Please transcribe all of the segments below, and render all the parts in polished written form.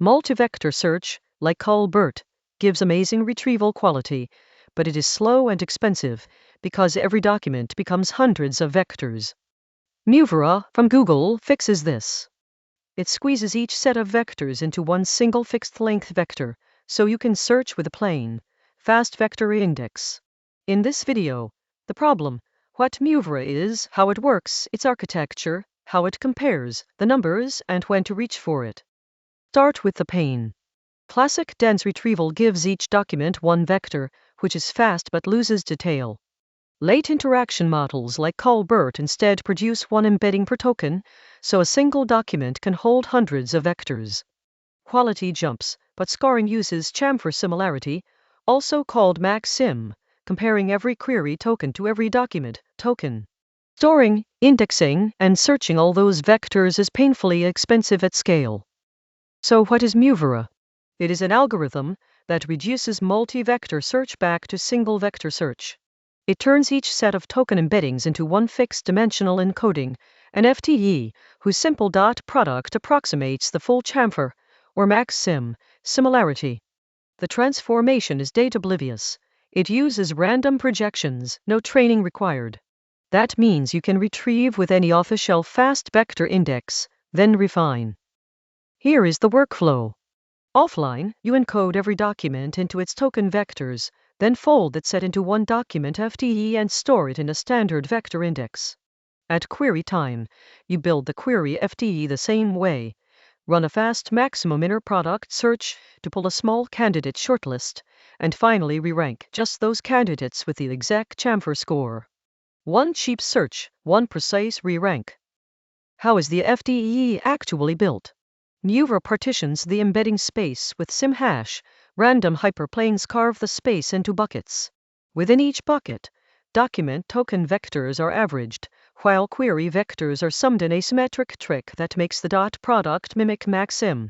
Multi-vector search, like ColBERT, gives amazing retrieval quality, but it is slow and expensive because every document becomes hundreds of vectors. MUVERA from Google fixes this. It squeezes each set of vectors into one single fixed-length vector, so you can search with a plain, fast vector index. In this video, the problem, what MUVERA is, how it works, its architecture, how it compares, the numbers, and when to reach for it. Start with the pain. Classic dense retrieval gives each document one vector, which is fast but loses detail. Late interaction models like ColBERT instead produce one embedding per token, so a single document can hold hundreds of vectors. Quality jumps, but scoring uses Chamfer similarity, also called MaxSim, comparing every query token to every document token. Storing, indexing, and searching all those vectors is painfully expensive at scale. So what is MUVERA? It is an algorithm that reduces multi-vector search back to single-vector search. It turns each set of token embeddings into one fixed dimensional encoding, an FDE, whose simple dot product approximates the full chamfer, or MaxSim, similarity. The transformation is data-oblivious. It uses random projections, no training required. That means you can retrieve with any off-the-shelf fast vector index, then refine. Here is the workflow. Offline, you encode every document into its token vectors, then fold that set into one document FDE and store it in a standard vector index. At query time, you build the query FDE the same way. Run a fast maximum inner product search to pull a small candidate shortlist, and finally re-rank just those candidates with the exact chamfer score. One cheap search, one precise re-rank. How is the FDE actually built? MUVERA partitions the embedding space with SimHash. Random hyperplanes carve the space into buckets. Within each bucket, document token vectors are averaged, while query vectors are summed in asymmetric trick that makes the dot product mimic MaxSim.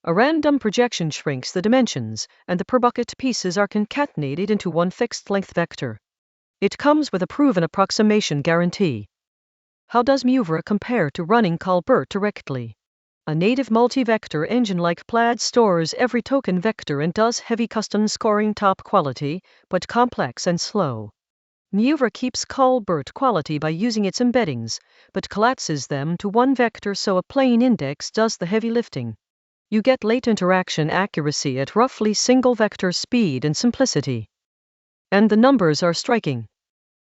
A random projection shrinks the dimensions, and the per bucket pieces are concatenated into one fixed-length vector. It comes with a proven approximation guarantee. How does MUVERA compare to running ColBERT directly? A native multi-vector engine like Plaid stores every token vector and does heavy custom scoring top quality, but complex and slow. MUVERA keeps ColBERT quality by using its embeddings, but collapses them to one vector so a plain index does the heavy lifting. You get late interaction accuracy at roughly single vector speed and simplicity. And the numbers are striking.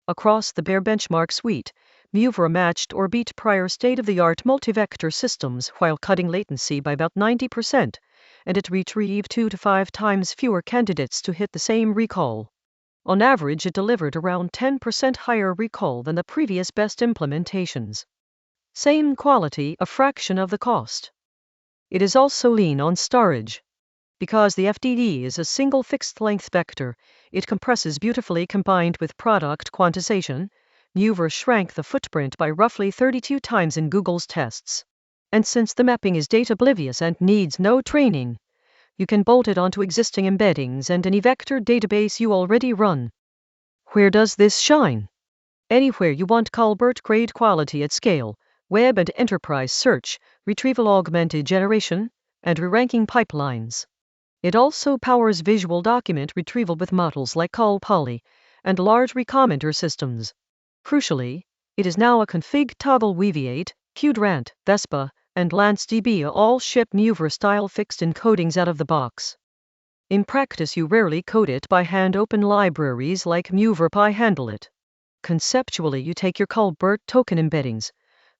Across the bare benchmark suite, MUVERA matched or beat prior state-of-the-art multi-vector systems while cutting latency by about 90%, and it retrieved 2 to 5 times fewer candidates to hit the same recall. On average, it delivered around 10% higher recall than the previous best implementations. Same quality, a fraction of the cost. It is also lean on storage. Because the FDE is a single fixed-length vector, it compresses beautifully combined with product quantization. MUVERA shrank the footprint by roughly 32 times in Google's tests. And since the mapping is data-oblivious and needs no training, you can bolt it onto existing embeddings and any vector database you already run. Where does this shine? Anywhere you want ColBERT grade quality at scale, web and enterprise search, retrieval augmented generation, and re-ranking pipelines. It also powers visual document retrieval with models like ColPoly and large recommender systems. Crucially, it is now a config toggle Weaviate, Qdrant, Vespa, and LanceDB all ship MUVERA-style fixed encodings out of the box. In practice, you rarely code it by hand. Open libraries like MUVERA handle it. Conceptually, you take your ColBERT token embeddings,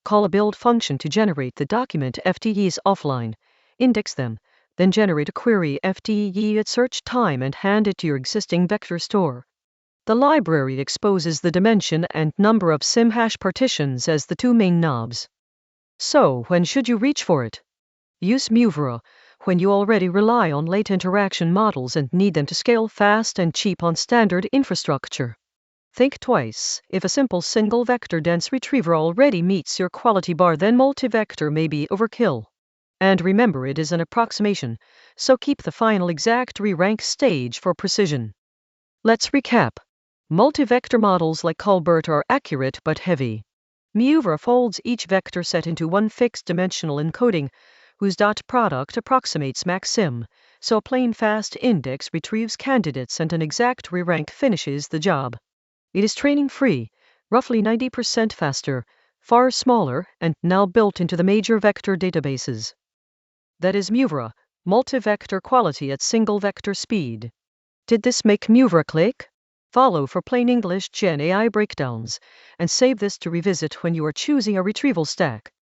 call a build function to generate the document FDEs offline, index them, then generate a query FDE at search time and hand it to your existing vector store. The library exposes the dimension and number of SimHash partitions as the two main knobs. So, when should you reach for it? Use MUVERA when you already rely on late interaction models and need them to scale fast and cheap on standard infrastructure. Think twice. If a simple single vector dense retriever already meets your quality bar, then multi-vector may be overkill. And remember, it is an approximation, so keep the final exact re-rank stage for precision. Let's recap. Multi-vector models like ColBERT are accurate but heavy. MUVERA folds each vector set into one fixed dimensional encoding, whose dot product approximates MaxSim, so a plain fast index retrieves candidates and an exact re-rank finishes the job. It is training-free, roughly 90% faster, far smaller, and now built into the major vector databases. That is MUVERA, multi-vector quality at single vector speed. Did this make MUVERA click? Follow for plain English Gen AI breakdowns, and save this to revisit when you are choosing a retrieval stack.